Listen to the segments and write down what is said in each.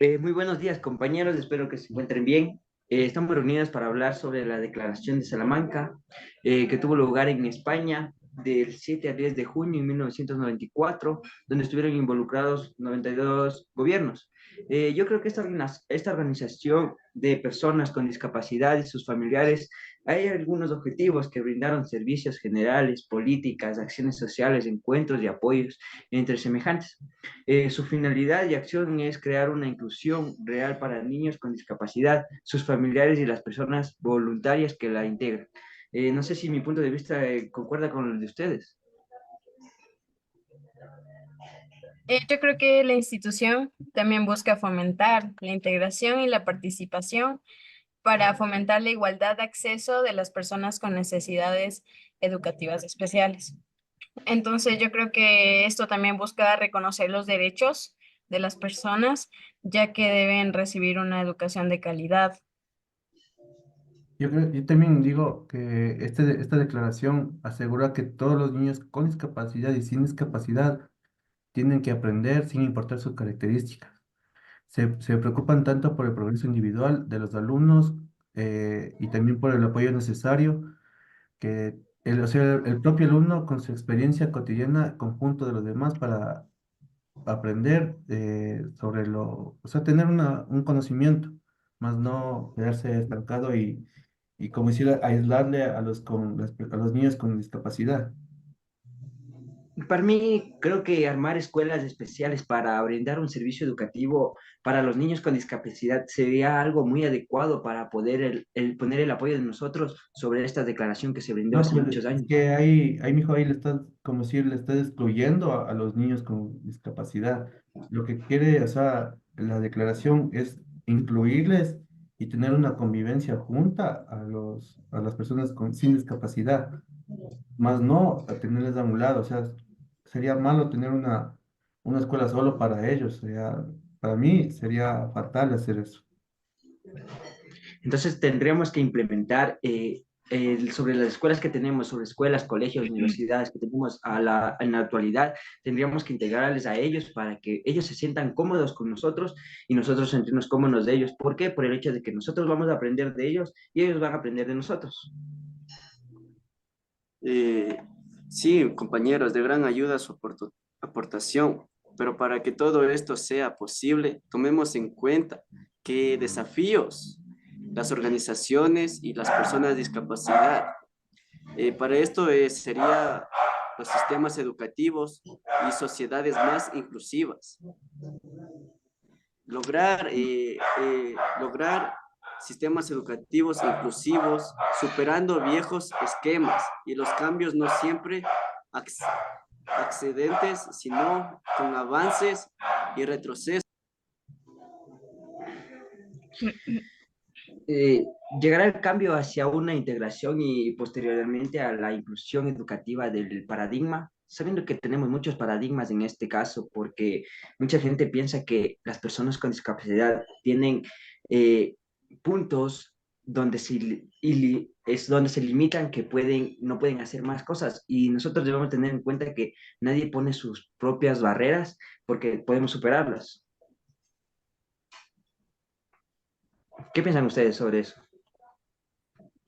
Muy buenos días, compañeros. Espero que se encuentren bien. Estamos reunidos para hablar sobre la Declaración de Salamanca, que tuvo lugar en España del 7 al 10 de junio de 1994, donde estuvieron involucrados 92 gobiernos. Yo creo que esta organización de personas con discapacidad y sus familiares, hay algunos objetivos que brindaron servicios generales, políticas, acciones sociales, encuentros y apoyos entre semejantes. Su finalidad y acción es crear una inclusión real para niños con discapacidad, sus familiares y las personas voluntarias que la integran. No sé si mi punto de vista concuerda con el de ustedes. Yo creo que la institución también busca fomentar la integración y la participación para fomentar la igualdad de acceso de las personas con necesidades educativas especiales. Entonces, yo creo que esto también busca reconocer los derechos de las personas, ya que deben recibir una educación de calidad. Yo también digo que esta declaración asegura que todos los niños con discapacidad y sin discapacidad tienen que aprender sin importar sus características. Se preocupan tanto por el progreso individual de los alumnos y también por el apoyo necesario que o sea, el propio alumno con su experiencia cotidiana conjunto de los demás para aprender sobre o sea, tener un conocimiento, más no quedarse estancado y como decir, aislarle a a los niños con discapacidad. Para mí, creo que armar escuelas especiales para brindar un servicio educativo para los niños con discapacidad sería algo muy adecuado para poder poner el apoyo de nosotros sobre esta declaración que se brindó No, hace pues muchos es años. que ahí, mijo, ahí le estás, como si le estás excluyendo a los niños con discapacidad. Lo que quiere, o sea, la declaración es incluirles y tener una convivencia junta a las personas sin discapacidad, más no a tenerles a un lado. O sea, sería malo tener una escuela solo para ellos. Para mí sería fatal hacer eso. Entonces tendríamos que implementar sobre las escuelas que tenemos, sobre escuelas, colegios, universidades que tenemos en la actualidad, tendríamos que integrarles a ellos para que ellos se sientan cómodos con nosotros y nosotros sentirnos cómodos de ellos. ¿Por qué? Por el hecho de que nosotros vamos a aprender de ellos y ellos van a aprender de nosotros. Eh, sí, compañeros, de gran ayuda su aportación, pero para que todo esto sea posible, tomemos en cuenta qué desafíos las organizaciones y las personas de discapacidad. Para esto sería los sistemas educativos y sociedades más inclusivas. Lograr sistemas educativos inclusivos, superando viejos esquemas y los cambios no siempre ac- accedentes, sino con avances y retrocesos. eh, Llegar al cambio hacia una integración y posteriormente a la inclusión educativa del paradigma, sabiendo que tenemos muchos paradigmas en este caso, porque mucha gente piensa que las personas con discapacidad tienen eh, puntos donde es donde se limitan que no pueden hacer más cosas y nosotros debemos tener en cuenta que nadie pone sus propias barreras porque podemos superarlas. ¿Qué piensan ustedes sobre eso?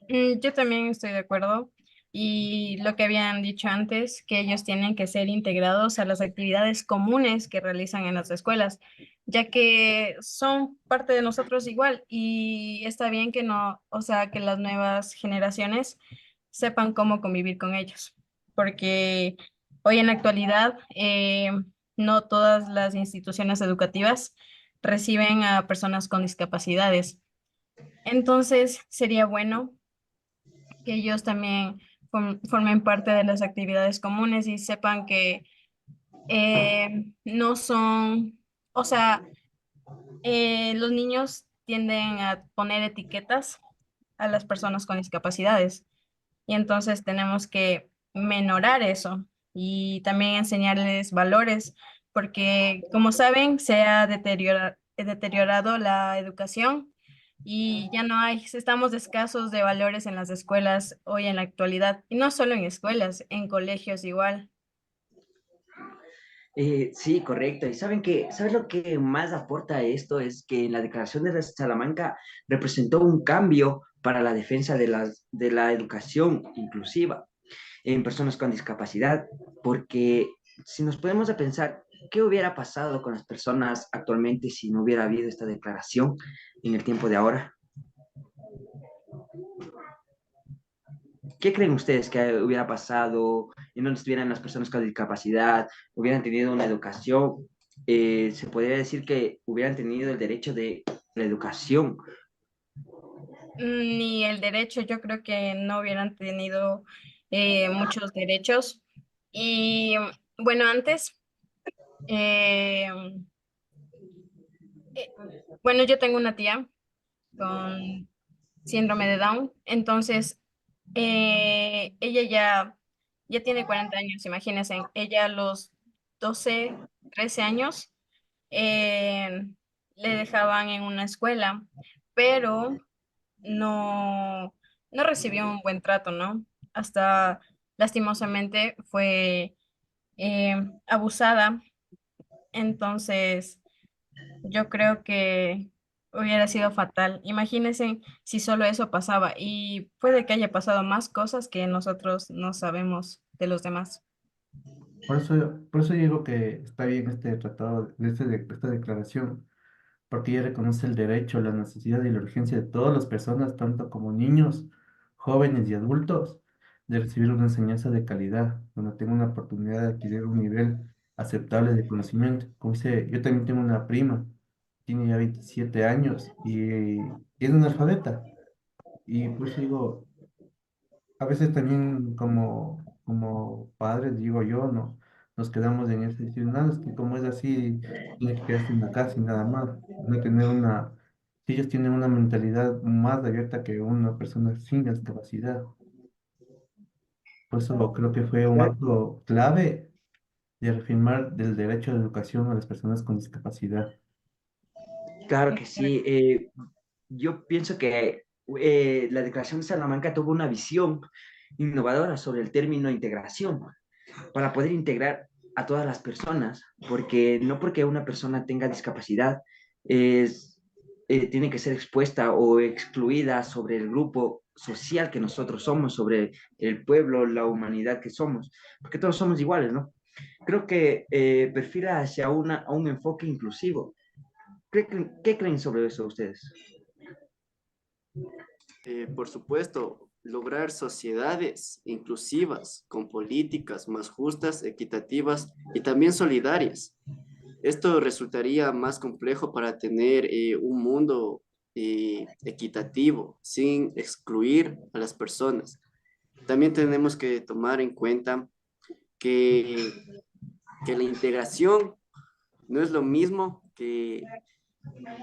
Yo también estoy de acuerdo. Y lo que habían dicho antes, que ellos tienen que ser integrados a las actividades comunes que realizan en las escuelas, ya que son parte de nosotros igual. Y está bien que no, o sea, que las nuevas generaciones sepan cómo convivir con ellos, porque hoy en la actualidad no todas las instituciones educativas reciben a personas con discapacidades. Entonces, sería bueno que ellos también formen parte de las actividades comunes y sepan que no son, o sea, los niños tienden a poner etiquetas a las personas con discapacidades y entonces tenemos que menorar eso y también enseñarles valores, porque como saben, se ha deteriorado la educación y ya no hay, estamos escasos de valores en las escuelas hoy en la actualidad, y no solo en escuelas, en colegios igual. Sí, correcto. Y ¿sabes lo que más aporta a esto? Es que la Declaración de Salamanca representó un cambio para la defensa de la educación inclusiva en personas con discapacidad, porque si nos podemos a pensar, ¿qué hubiera pasado con las personas actualmente si no hubiera habido esta declaración en el tiempo de ahora? ¿Qué creen ustedes que hubiera pasado en donde estuvieran las personas con discapacidad, hubieran tenido una educación? Se podría decir que hubieran tenido el derecho de la educación. Ni el derecho, yo creo que no hubieran tenido muchos derechos. Y bueno, antes, eh, eh, bueno, yo tengo una tía con síndrome de Down, entonces ella ya tiene 40 años, imagínense, ella a los 12 13 años eh, le dejaban en una escuela, pero no, no recibió un buen trato, ¿no? Hasta lastimosamente fue abusada, entonces yo creo que hubiera sido fatal. Imagínense si solo eso pasaba y puede que haya pasado más cosas que nosotros no sabemos de los demás. Por eso digo que está bien este tratado, esta declaración, porque ella reconoce el derecho, la necesidad y la urgencia de todas las personas, tanto como niños, jóvenes y adultos, de recibir una enseñanza de calidad, donde tengan una oportunidad de adquirir un nivel aceptable de conocimiento. Como dice, yo también tengo una prima, tiene ya 27 años y es analfabeta. Y por eso digo, a veces también como padres, digo yo, no, nos quedamos en ese decir, nada, es que como es así, tiene que quedarse en la casa y nada más, no tener una, si ellos tienen una mentalidad más abierta que una persona sin discapacidad. Por eso creo que fue un acto clave de reafirmar del derecho a la educación a las personas con discapacidad. Claro que sí. Yo pienso que la Declaración de Salamanca tuvo una visión innovadora sobre el término integración, para poder integrar a todas las personas, porque no porque una persona tenga discapacidad es, tiene que ser expuesta o excluida sobre el grupo social que nosotros somos, sobre el pueblo, la humanidad que somos, porque todos somos iguales, ¿no? Creo que perfila hacia a un enfoque inclusivo. ¿Qué creen sobre eso ustedes? Por supuesto, lograr sociedades inclusivas con políticas más justas, equitativas y también solidarias. Esto resultaría más complejo para tener un mundo equitativo, sin excluir a las personas. También tenemos que tomar en cuenta que, que la integración no es lo mismo que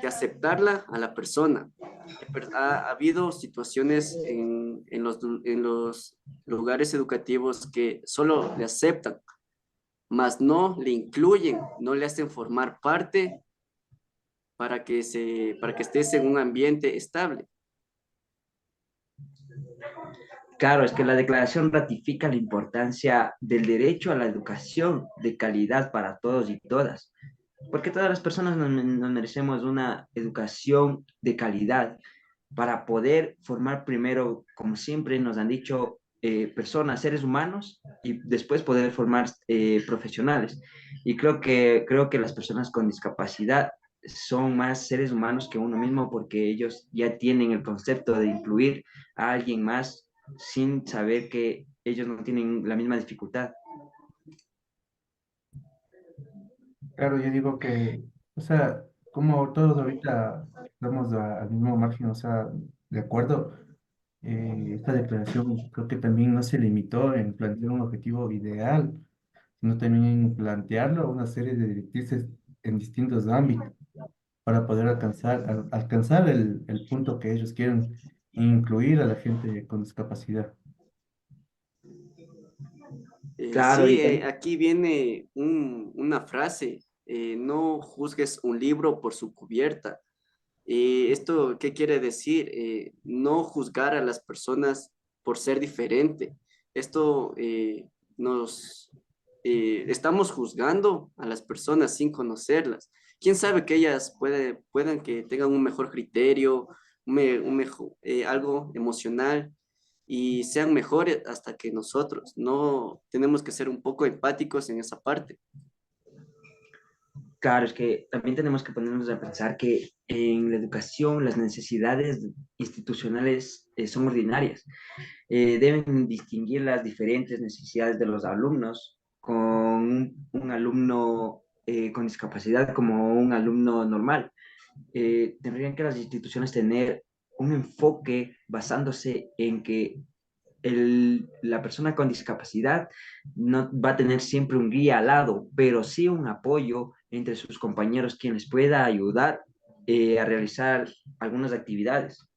aceptarla a la persona. Ha habido situaciones en los lugares educativos que solo le aceptan, mas no le incluyen, no le hacen formar parte para que estés en un ambiente estable. Claro, es que la declaración ratifica la importancia del derecho a la educación de calidad para todos y todas, porque todas las personas nos merecemos una educación de calidad para poder formar primero, como siempre nos han dicho, personas, seres humanos y después poder formar profesionales. Y creo que las personas con discapacidad son más seres humanos que uno mismo porque ellos ya tienen el concepto de incluir a alguien más sin saber que ellos no tienen la misma dificultad. Claro, yo digo que, o sea, como todos ahorita estamos al mismo margen, o sea, de acuerdo. Esta declaración creo que también no se limitó en plantear un objetivo ideal, sino también en plantearlo a una serie de directrices en distintos ámbitos para poder alcanzar el punto que ellos quieren, incluir a la gente con discapacidad. Claro, Sí, y también, aquí viene una frase, no juzgues un libro por su cubierta. ¿Esto qué quiere decir? No juzgar a las personas por ser diferente. Esto nos, estamos juzgando a las personas sin conocerlas. ¿Quién sabe que ellas puedan que tengan un mejor criterio, un mejor, algo emocional y sean mejores hasta que nosotros? No tenemos que ser un poco empáticos en esa parte. Claro, es que también tenemos que ponernos a pensar que en la educación las necesidades institucionales son ordinarias. Deben distinguir las diferentes necesidades de los alumnos con un alumno con discapacidad como un alumno normal. Tendrían que las instituciones tener un enfoque basándose en que la persona con discapacidad no va a tener siempre un guía al lado, pero sí un apoyo entre sus compañeros quien les pueda ayudar a realizar algunas actividades.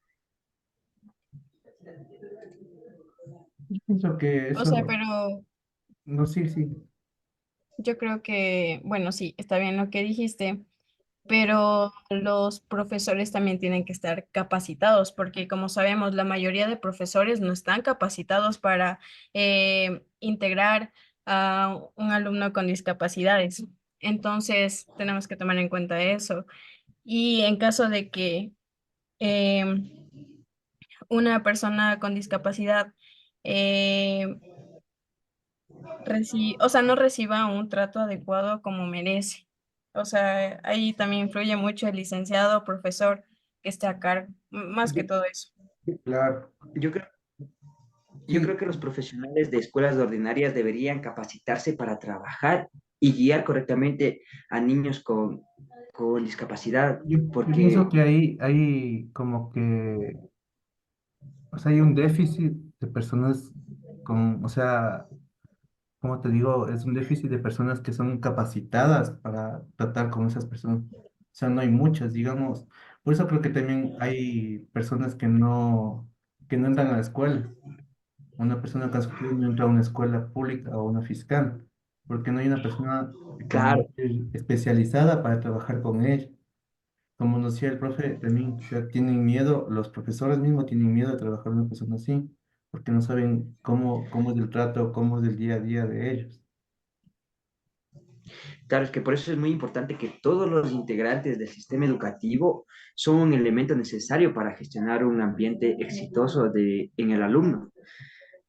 Yo pienso que O sea, eso, pero no, sí, sí. yo creo que, bueno, sí, está bien lo que dijiste, pero los profesores también tienen que estar capacitados, porque como sabemos, la mayoría de profesores no están capacitados para integrar a un alumno con discapacidades. Entonces, tenemos que tomar en cuenta eso. Y en caso de que una persona con discapacidad eh, o sea, no reciba un trato adecuado como merece. O sea, ahí también influye mucho el licenciado, profesor que esté a cargo, más que Yo, todo eso. Claro, yo creo, yo creo sí. que los profesionales de escuelas ordinarias deberían capacitarse para trabajar y guiar correctamente a niños con discapacidad, Yo pienso porque, que hay como que, o sea, hay un déficit de personas con, o sea, como te digo, es un déficit de personas que son capacitadas para tratar con esas personas. O sea, no hay muchas, digamos. Por eso creo que también hay personas que no entran a la escuela. Una persona con discapacidad no entra a una escuela pública o una fiscal, porque no hay una persona, como claro, decir, especializada para trabajar con ella. Como nos decía el profe, también, o sea, tienen miedo, los profesores mismos tienen miedo de trabajar con una persona así, porque no saben cómo es el trato, cómo es el día a día de ellos. claro, es que por eso es muy importante que todos los integrantes del sistema educativo son un elemento necesario para gestionar un ambiente exitoso en el alumno.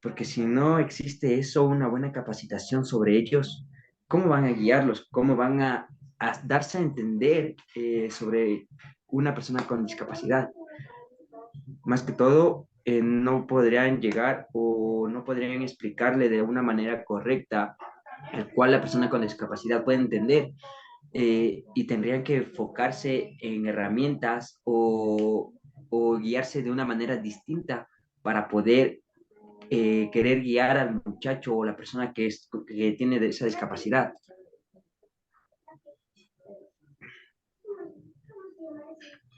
Porque si no existe eso, una buena capacitación sobre ellos, ¿cómo van a guiarlos? ¿Cómo van a darse a entender sobre una persona con discapacidad? Más que todo, no podrían llegar o no podrían explicarle de una manera correcta, el cual la persona con discapacidad puede entender, y tendrían que enfocarse en herramientas o guiarse de una manera distinta para poder querer guiar al muchacho o la persona que tiene esa discapacidad.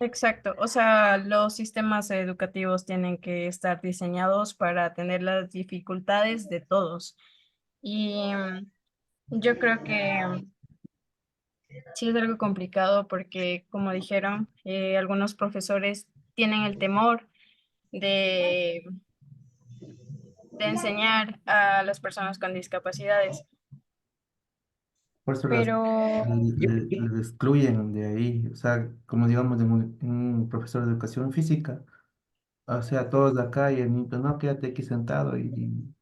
Exacto. O sea, los sistemas educativos tienen que estar diseñados para atender las dificultades de todos. Y yo creo que sí es algo complicado porque, como dijeron, algunos profesores tienen el temor de de enseñar a las personas con discapacidades. Por eso Pero, Yo, les excluyen de ahí, o sea, como digamos de un profesor de educación física, o sea, todos de acá y el niño, no, quédate aquí sentado y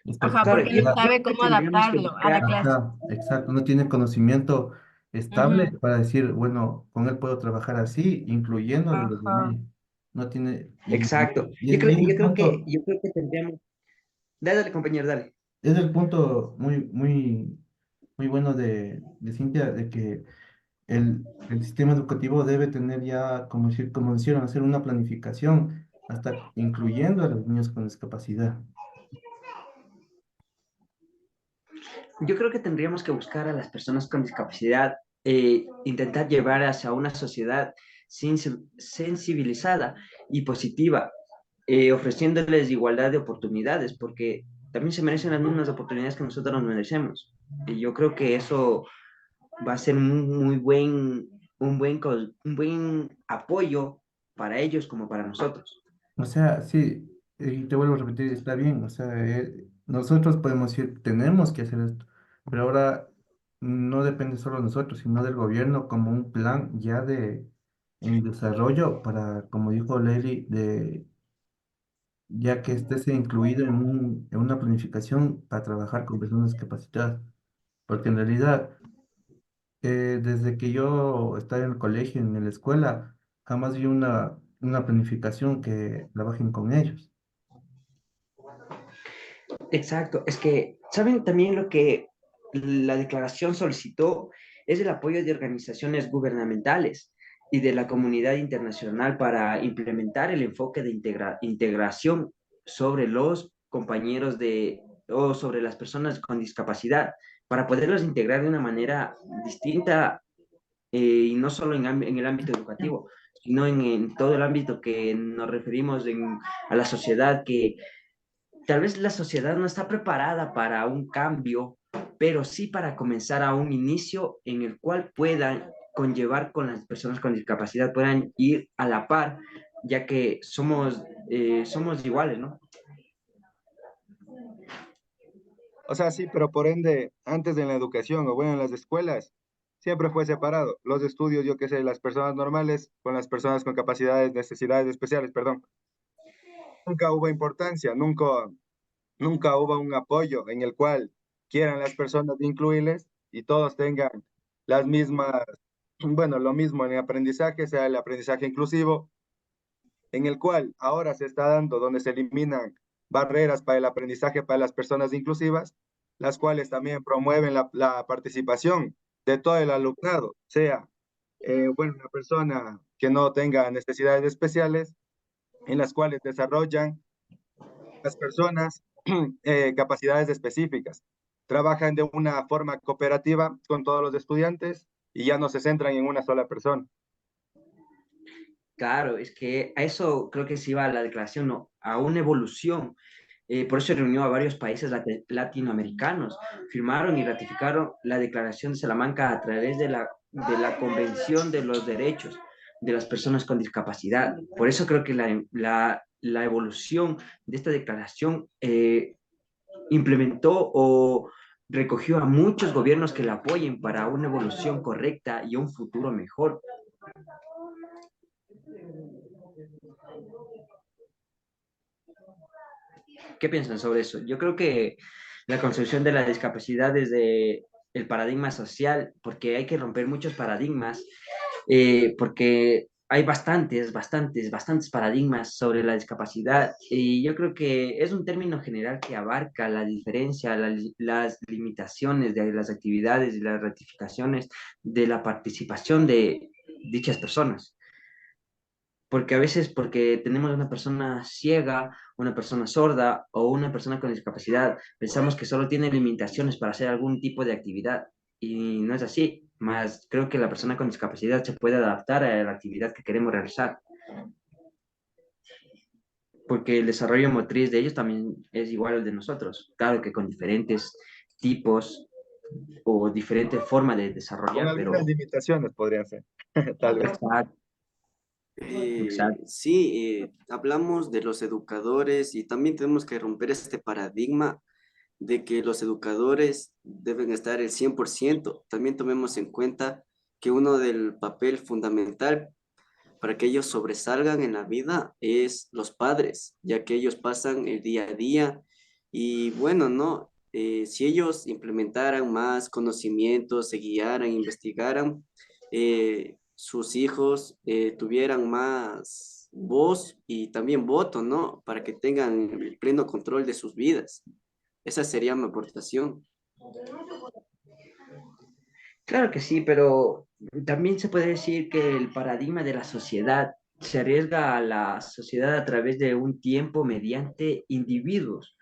es porque ajá, claro, porque no ya, sabe creo que cómo tendríamos que adaptarlo a la buscar, clase. ajá, exacto, no tiene conocimiento estable Ujú, para decir, bueno, con él puedo trabajar así, incluyéndole los ajá, demás. No tiene, exacto. y es el punto, Yo creo que tendríamos, dale, dale, compañero, dale. es el punto muy bueno de Cintia, de que el sistema educativo debe tener ya, como, como decían, hacer una planificación, hasta incluyendo a los niños con discapacidad. Yo creo que tendríamos que buscar a las personas con discapacidad, intentar llevar hacia una sociedad sensibilizada y positiva, ofreciéndoles igualdad de oportunidades, porque también se merecen las mismas oportunidades que nosotros nos merecemos. Y yo creo que eso va a ser un buen apoyo para ellos como para nosotros. O sea, sí, y te vuelvo a repetir, está bien, o sea, nosotros podemos decir, tenemos que hacer esto, pero ahora no depende solo de nosotros, sino del gobierno como un plan ya en desarrollo para, como dijo Lely, ya que esté incluido en una planificación para trabajar con personas discapacitadas. Porque en realidad, desde que yo estaba en el colegio, en la escuela, jamás vi una planificación que trabajen con ellos. Exacto, es que, ¿saben también lo que la declaración solicitó? Es el apoyo de organizaciones gubernamentales y de la comunidad internacional para implementar el enfoque de integración sobre los compañeros o sobre las personas con discapacidad, para poderlos integrar de una manera distinta y no solo en el ámbito educativo, sino en todo el ámbito que nos referimos a la sociedad, que tal vez la sociedad no está preparada para un cambio, pero sí para comenzar a un inicio en el cual puedan conllevar con las personas con discapacidad, puedan ir a la par, ya que somos iguales, ¿no? O sea, sí, pero por ende, antes en la educación o bueno, en las escuelas, siempre fue separado. Los estudios, yo qué sé, las personas normales con las personas con capacidades, necesidades especiales, perdón. Nunca hubo importancia, nunca hubo un apoyo en el cual quieran las personas incluirles y todos tengan las mismas, bueno, lo mismo en el aprendizaje, sea el aprendizaje inclusivo, en el cual ahora se está dando, donde se eliminan barreras para el aprendizaje para las personas inclusivas, las cuales también promueven la participación de todo el alumnado, sea, bueno, una persona que no tenga necesidades especiales, en las cuales desarrollan las personas capacidades específicas. Trabajan de una forma cooperativa con todos los estudiantes y ya no se centran en una sola persona. Claro, es que a eso creo que se iba la declaración, ¿no? A una evolución. Por eso reunió a varios países latinoamericanos, firmaron y ratificaron la Declaración de Salamanca a través de la Convención de los Derechos de las Personas con Discapacidad. Por eso creo que la evolución de esta declaración implementó o recogió a muchos gobiernos que la apoyen para una evolución correcta y un futuro mejor. ¿Qué piensan sobre eso? Yo creo que la concepción de la discapacidad desde el paradigma social, porque hay que romper muchos paradigmas, porque hay bastantes paradigmas sobre la discapacidad y yo creo que es un término general que abarca la diferencia, las limitaciones de las actividades y las ratificaciones de la participación de dichas personas, porque a veces porque tenemos una persona ciega, una persona sorda o una persona con discapacidad, pensamos que solo tiene limitaciones para hacer algún tipo de actividad y no es así, más creo que la persona con discapacidad se puede adaptar a la actividad que queremos realizar, porque el desarrollo motriz de ellos también es igual al de nosotros, claro que con diferentes tipos o diferente forma de Con desarrollar, algunas pero limitaciones podrían ser, tal vez. exacto, exacto. Sí, hablamos de los educadores y también tenemos que romper este paradigma de que los educadores deben estar el 100%. También tomemos en cuenta que uno del papel fundamental para que ellos sobresalgan en la vida es los padres, ya que ellos pasan el día a día y bueno, ¿no? Si ellos implementaran más conocimientos, se guiaran, investigaran, sus hijos tuvieran más voz y también voto, ¿no? Para que tengan el pleno control de sus vidas. Esa sería mi aportación. Claro que sí, pero también se puede decir que el paradigma de la sociedad se arriesga a la sociedad a través de un tiempo mediante individuos.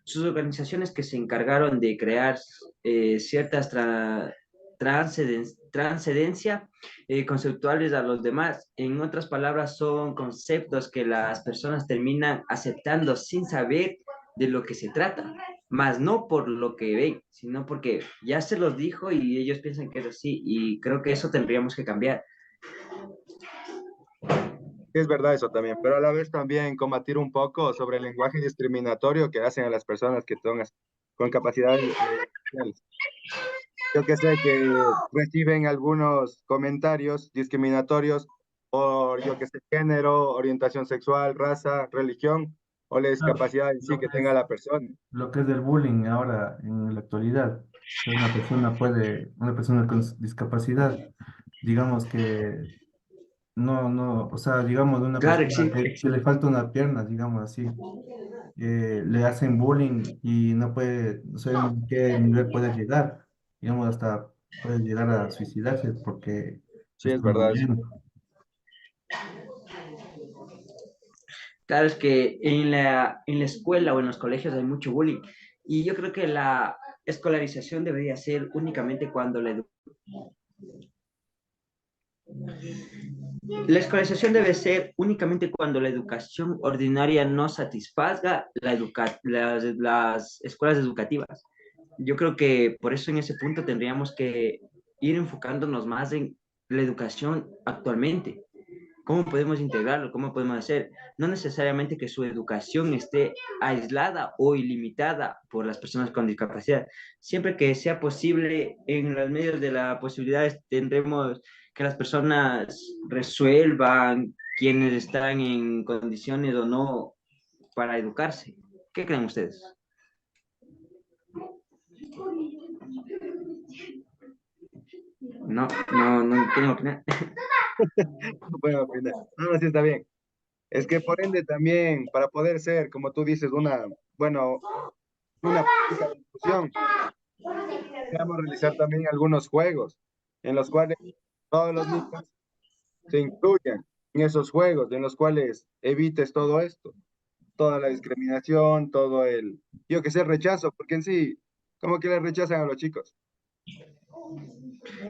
Sus organizaciones que se encargaron de crear ciertas transcendencia conceptuales a los demás. En otras palabras, son conceptos que las personas terminan aceptando sin saber de lo que se trata, más no por lo que ven, sino porque ya se los dijo y ellos piensan que es así y creo que eso tendríamos que cambiar. Es verdad eso también, pero a la vez también combatir un poco sobre el lenguaje discriminatorio que hacen a las personas que son con capacidades especiales. Yo que sé que reciben algunos comentarios discriminatorios por, yo que sé, género, orientación sexual, raza, religión o la Claro, discapacidad en sí lo que que tenga es, la persona. lo que es del bullying ahora en la actualidad. Una persona con discapacidad, digamos que no, o sea, digamos de una Claro, persona existe. que le falta una pierna, digamos así, le hacen bullying y no puede, no sé en qué nivel puede llegar, digamos, hasta puede llegar a suicidarse porque Sí, es está verdad eso. muriendo. Claro, es que en la escuela o en los colegios hay mucho bullying. Y yo creo que la escolarización debería ser únicamente cuando la escolarización debe ser únicamente cuando la educación ordinaria no satisfaga las escuelas educativas. Yo creo que por eso en ese punto tendríamos que ir enfocándonos más en la educación actualmente. ¿Cómo podemos integrarlo? ¿Cómo podemos hacer? No necesariamente que su educación esté aislada o ilimitada por las personas con discapacidad. Siempre que sea posible, en los medios de las posibilidades, tendremos que las personas resuelvan quienes están en condiciones o no para educarse. ¿Qué creen ustedes? No, no tengo opinar. Bueno, final. No, sí está bien. Es que por ende también, para poder ser, como tú dices, bueno, una política de inclusión, debemos realizar también algunos juegos en los cuales todos los niños se incluyan en esos juegos, en los cuales evites todo esto, toda la discriminación, yo que sé, rechazo, porque en sí, como que le rechazan a los chicos.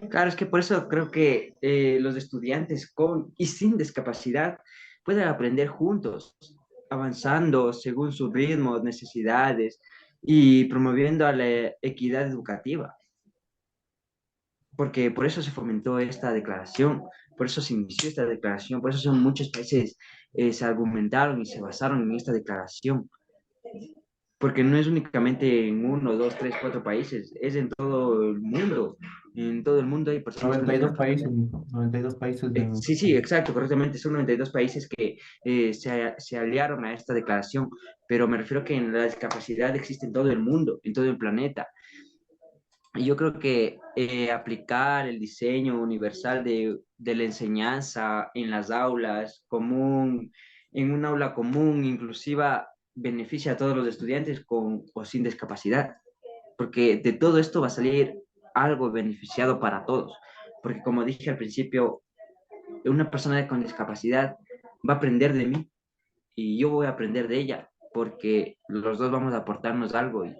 Claro, es que por eso creo que los estudiantes con y sin discapacidad pueden aprender juntos, avanzando según sus ritmos, necesidades y promoviendo a la equidad educativa, porque por eso se fomentó esta declaración, por eso se inició esta declaración, por eso son muchos países se argumentaron y se basaron en esta declaración, porque no es únicamente en uno, dos, tres, cuatro países, es en todo el mundo. En todo el mundo hay personas con 92 discapacidad. países, 92 países en... Sí, sí, exacto, correctamente. Son 92 países que se aliaron a esta declaración, pero me refiero que en la discapacidad existe en todo el mundo, en todo el planeta. Y yo creo que aplicar el diseño universal de la enseñanza en las aulas, común, en un aula común, inclusiva, beneficia a todos los estudiantes con o sin discapacidad, porque de todo esto va a salir algo beneficiado para todos, porque como dije al principio, una persona con discapacidad va a aprender de mí y yo voy a aprender de ella, porque los dos vamos a aportarnos algo y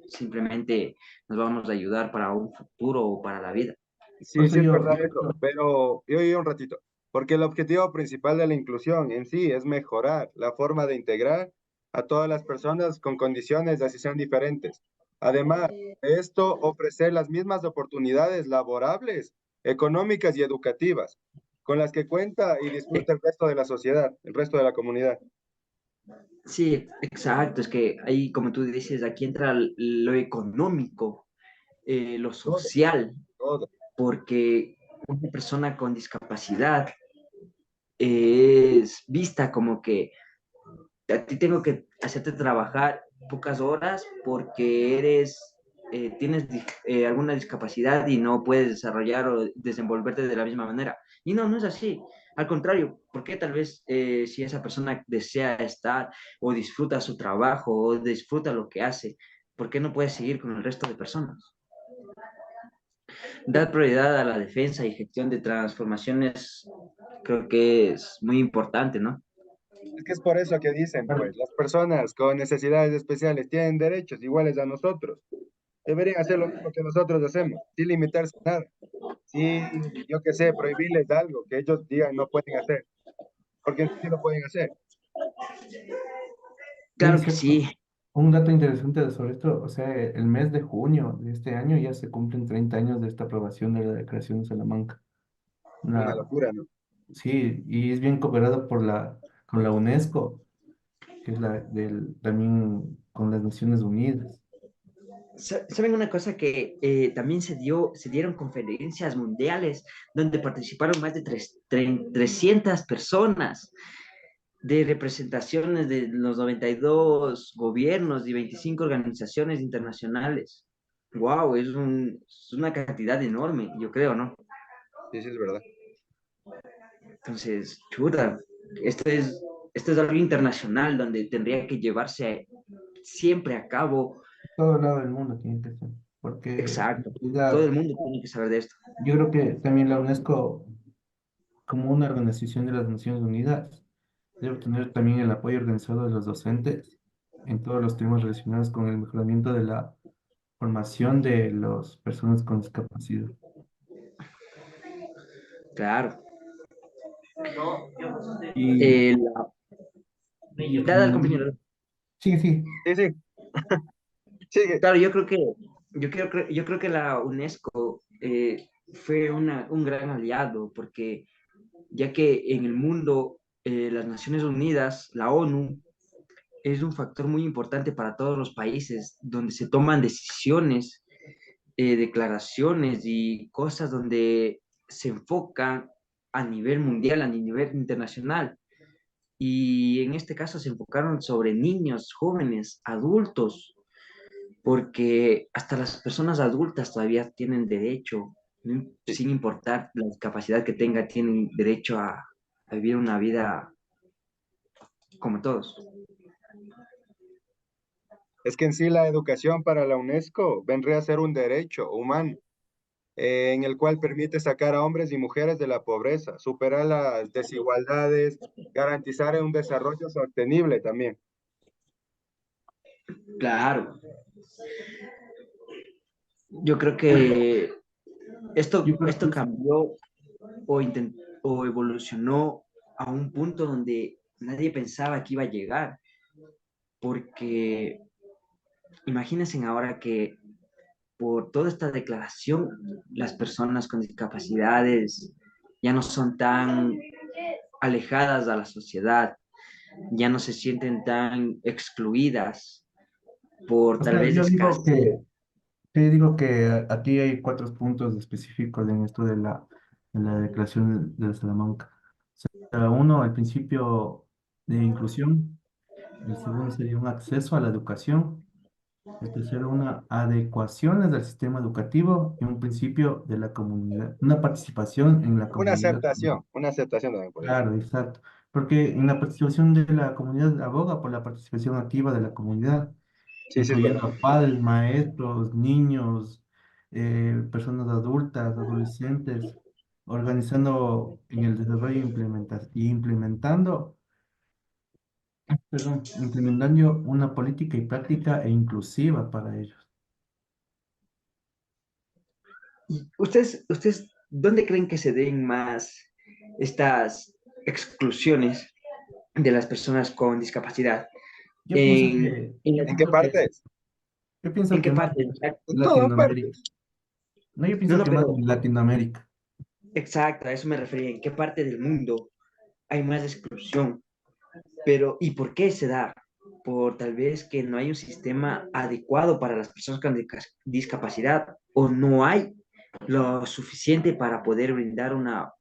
simplemente nos vamos a ayudar para un futuro o para la vida. Por Sí, eso sí es verdad eso, pero yo oí un ratito, porque el objetivo principal de la inclusión en sí es mejorar la forma de integrar a todas las personas con condiciones de decisión diferentes. Además de esto, ofrecer las mismas oportunidades laborables, económicas y educativas con las que cuenta y disfruta el resto de la sociedad, el resto de la comunidad. Sí, exacto, es que ahí, como tú dices, aquí entra lo económico, lo Todo, social, todo. porque una persona con discapacidad es vista como que a ti tengo que hacerte trabajar pocas horas porque tienes alguna discapacidad y no puedes desarrollar o desenvolverte de la misma manera. Y no, no es así. Al contrario, porque tal vez si esa persona desea estar o disfruta su trabajo o disfruta lo que hace, ¿por qué no puede seguir con el resto de personas? Dar prioridad a la defensa y gestión de transformaciones creo que es muy importante, ¿no? Es que es por eso que dicen, pues, las personas con necesidades especiales tienen derechos iguales a nosotros. Deberían hacer lo mismo que nosotros hacemos, sin limitarse a nada. Sí, yo qué sé, prohibirles algo que ellos digan no pueden hacer, porque sí lo pueden hacer. Sí, Claro que cierto. sí. Un dato interesante sobre esto, o sea, el mes de junio de este año ya se cumplen 30 años de esta aprobación de la Declaración de Salamanca. Una Una, locura, ¿no? Sí, y es bien cooperado con la UNESCO, que es también con las Naciones Unidas. ¿Saben una cosa que también se dieron conferencias mundiales donde participaron más de 300 personas de representaciones de los 92 gobiernos y 25 organizaciones internacionales? Wow, es una cantidad enorme, yo creo, ¿no? Sí, sí, es verdad. Entonces, chuta, esto es, esto es algo internacional donde tendría que llevarse siempre a cabo. Todo lado del mundo tiene que ser, porque en Exacto, todo realidad el mundo tiene que saber de esto. yo creo que también la UNESCO, como una organización de las Naciones Unidas, debe tener también el apoyo organizado de los docentes en todos los temas relacionados con el mejoramiento de la formación de las personas con discapacidad. Claro. Y, La, y dada al también, compañero. sí, sí, Sí, sí, sigue. Claro, yo creo que la UNESCO fue un gran aliado porque ya que en el mundo las Naciones Unidas, la ONU, es un factor muy importante para todos los países donde se toman decisiones, declaraciones y cosas donde se enfocan a nivel mundial, a nivel internacional. Y en este caso se enfocaron sobre niños, jóvenes, adultos, porque hasta las personas adultas todavía tienen derecho, Sí. sin importar la discapacidad que tenga, tienen derecho a vivir una vida como todos. Es que en sí la educación para la UNESCO vendría a ser un derecho humano, en el cual permite sacar a hombres y mujeres de la pobreza, superar las desigualdades, garantizar un desarrollo sostenible también. Claro, yo creo que yo creo que esto cambió o evolucionó a un punto donde nadie pensaba que iba a llegar, porque imagínense ahora que por toda esta declaración, las personas con discapacidades ya no son tan alejadas a la sociedad, ya no se sienten tan excluidas por o tal sea, vez escasez. yo digo que aquí hay cuatro puntos específicos en esto de la Declaración de Salamanca. Uno, el principio de inclusión. El segundo sería un acceso a la educación. El tercero, una adecuación del sistema educativo y un principio de la comunidad, una participación en la comunidad. Una aceptación también podría ser. Claro, exacto. Porque en la participación de la comunidad aboga por la participación activa de la comunidad, Sí, sí, es verdad. incluyendo a padres, maestros, niños, personas adultas, adolescentes, organizando en el desarrollo y implementando, perdón, implementando una política y práctica inclusiva para ellos. ¿Ustedes dónde creen que se den más estas exclusiones de las personas con discapacidad? Yo pienso que, yo ¿En qué pienso que, partes? yo pienso ¿En que qué más parte? en En todas Latinoamérica. partes. No, yo No, pienso no, que más pero en Latinoamérica. exacto, a eso me refería. ¿En qué parte del mundo hay más exclusión? Pero, ¿y por qué se da? Por tal vez que no hay un sistema adecuado para las personas con discapacidad o no hay lo suficiente para poder brindar o a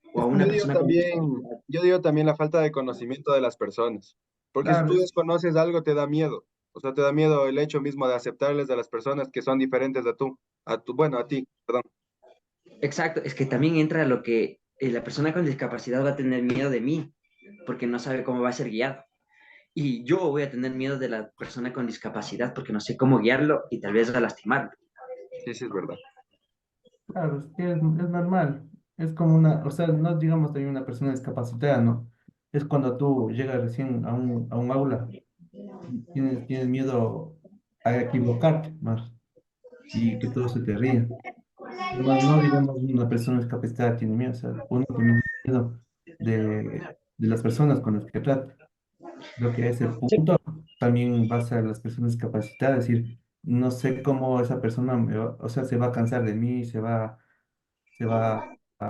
Es que una persona con discapacidad. yo digo también la falta de conocimiento de las personas. Porque si Claro, tú desconoces algo, te da miedo. O sea, te da miedo el hecho mismo de aceptarles a las personas que son diferentes bueno, a ti, perdón. Exacto, es que también entra lo que la persona con discapacidad va a tener miedo de mí, porque no sabe cómo va a ser guiado. Y yo voy a tener miedo de la persona con discapacidad porque no sé cómo guiarlo y tal vez va a lastimarlo. Sí, sí, es verdad. claro, es que es normal. Es como o sea, no digamos también una persona discapacitada, ¿no? Es cuando tú llegas recién a un aula y tienes miedo a equivocarte más y que todo se te ría. No, no digamos una persona discapacitada tiene miedo, o sea, uno tiene miedo de las personas con las que trata. Creo que a ese Sí. punto también va a ser las personas discapacitadas, es decir, no sé cómo esa persona, o sea, se va a cansar de mí, se va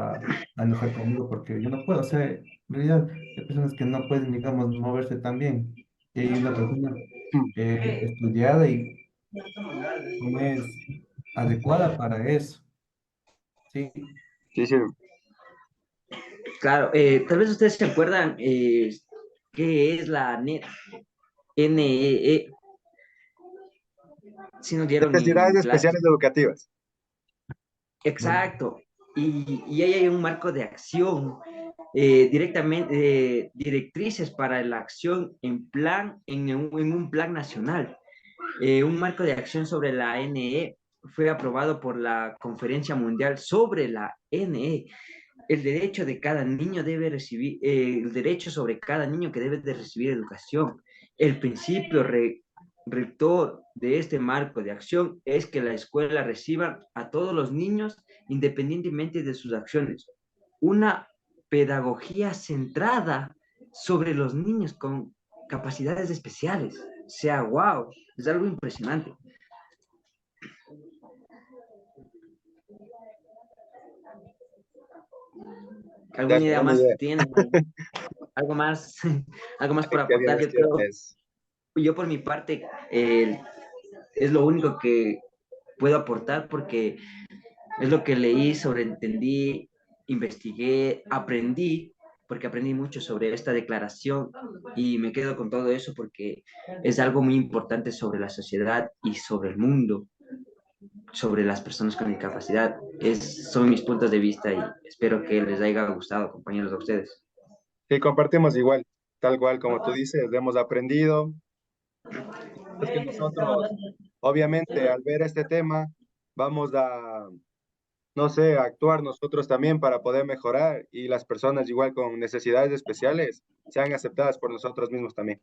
a enojar conmigo porque yo no puedo. O sea, en realidad hay personas que no pueden, digamos, moverse tan bien. Y hay una persona Mm. estudiada y no es adecuada para eso. Sí, Sí, sí. Claro, tal vez ustedes se acuerdan qué es la NEE, si nos dieron Necesidades en clase. especiales educativas. bueno, Exacto. Y ahí hay un marco de acción, directamente, directrices para la acción en un plan nacional. Un marco de acción sobre la NE fue aprobado por la Conferencia Mundial sobre la NE. El derecho de cada niño debe recibir, el derecho sobre cada niño que debe de recibir educación. El principio rector de este marco de acción es que la escuela reciba a todos los niños independientemente de sus acciones. Una pedagogía centrada sobre los niños con capacidades especiales. O sea, wow, es algo impresionante. ¿Alguna Dale, idea buena más idea. tienen? ¿Algo más, algo más por Qué bien aportar? Yo vestido creo, es. yo por mi parte, es lo único que puedo aportar porque es lo que leí, sobreentendí, investigué, aprendí, porque aprendí mucho sobre esta declaración y me quedo con todo eso porque es algo muy importante sobre la sociedad y sobre el mundo, sobre las personas con discapacidad. Son mis puntos de vista y espero que les haya gustado, compañeros, a ustedes. Sí, compartimos igual, tal cual como tú dices, hemos aprendido. Es que nosotros, obviamente, al ver este tema, vamos a, no sé, a actuar nosotros también para poder mejorar y las personas igual con necesidades especiales sean aceptadas por nosotros mismos también.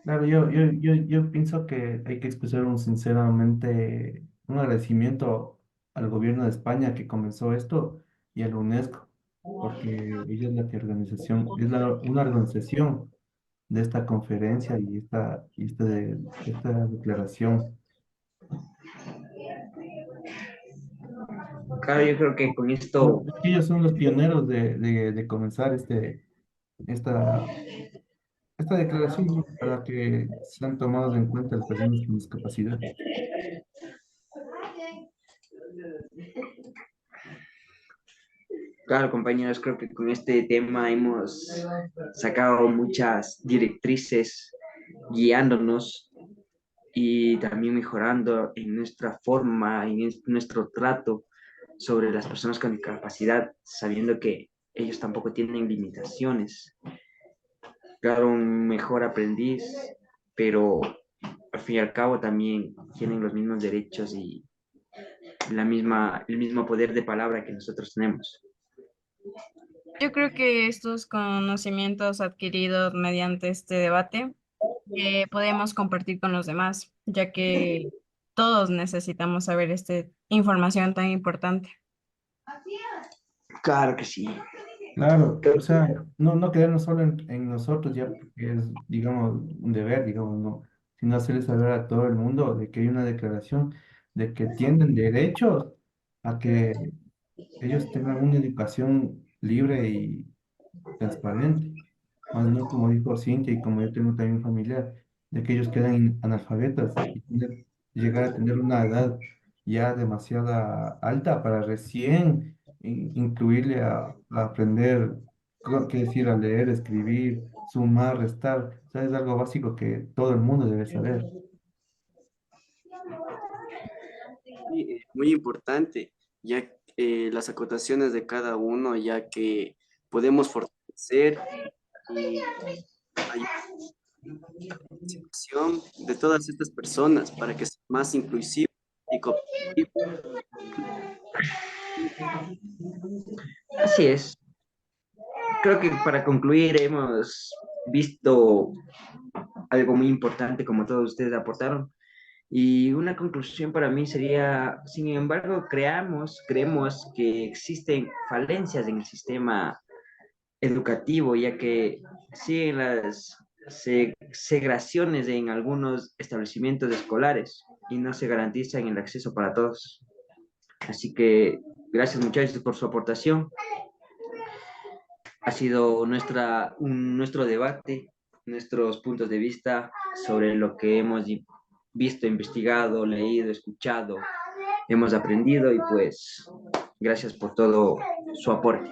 claro, yo pienso que hay que expresar un sinceramente un agradecimiento al gobierno de España que comenzó esto y a la UNESCO, porque ella es la que una organización de esta conferencia y esta declaración. Claro, yo creo que con Bueno, esto, ellos son los pioneros de comenzar esta, esta declaración, ¿no? Para que sean tomados en cuenta las personas con discapacidad. claro, compañeros, creo que con este tema hemos sacado muchas directrices guiándonos y también mejorando en nuestra forma y en nuestro trato sobre las personas con discapacidad, sabiendo que ellos tampoco tienen limitaciones. Claro, un mejor aprendiz, pero al fin y al cabo también tienen los mismos derechos y el mismo poder de palabra que nosotros tenemos. Yo creo que estos conocimientos adquiridos mediante este debate podemos compartir con los demás, ya que todos necesitamos saber esta información tan importante. Claro que sí. Claro, o sea, no quedarnos solo en nosotros ya, porque es, digamos, un deber, digamos, no, sino hacerle saber a todo el mundo de que hay una declaración de que tienen derechos a que ellos tengan una educación libre y transparente, más no como dijo Cintia y como yo tengo también un familiar, de que ellos quedan analfabetas y llegar a tener una edad ya demasiado alta para recién incluirle a aprender qué decir, a leer, escribir, sumar, restar, o sea, es algo básico que todo el mundo debe saber. Sí, muy importante, ya las acotaciones de cada uno, ya que podemos fortalecer y ayudar a la participación de todas estas personas para que sea más inclusivo y cooperativo. Así es. Creo que para concluir hemos visto algo muy importante como todos ustedes aportaron. Y una conclusión para mí sería, sin embargo, creemos que existen falencias en el sistema educativo, ya que siguen las segregaciones en algunos establecimientos escolares y no se garantizan el acceso para todos. Así que Gracias muchachos por su aportación. Ha sido nuestro debate, nuestros puntos de vista sobre lo que hemos visto, investigado, leído, escuchado, hemos aprendido y pues gracias por todo su aporte.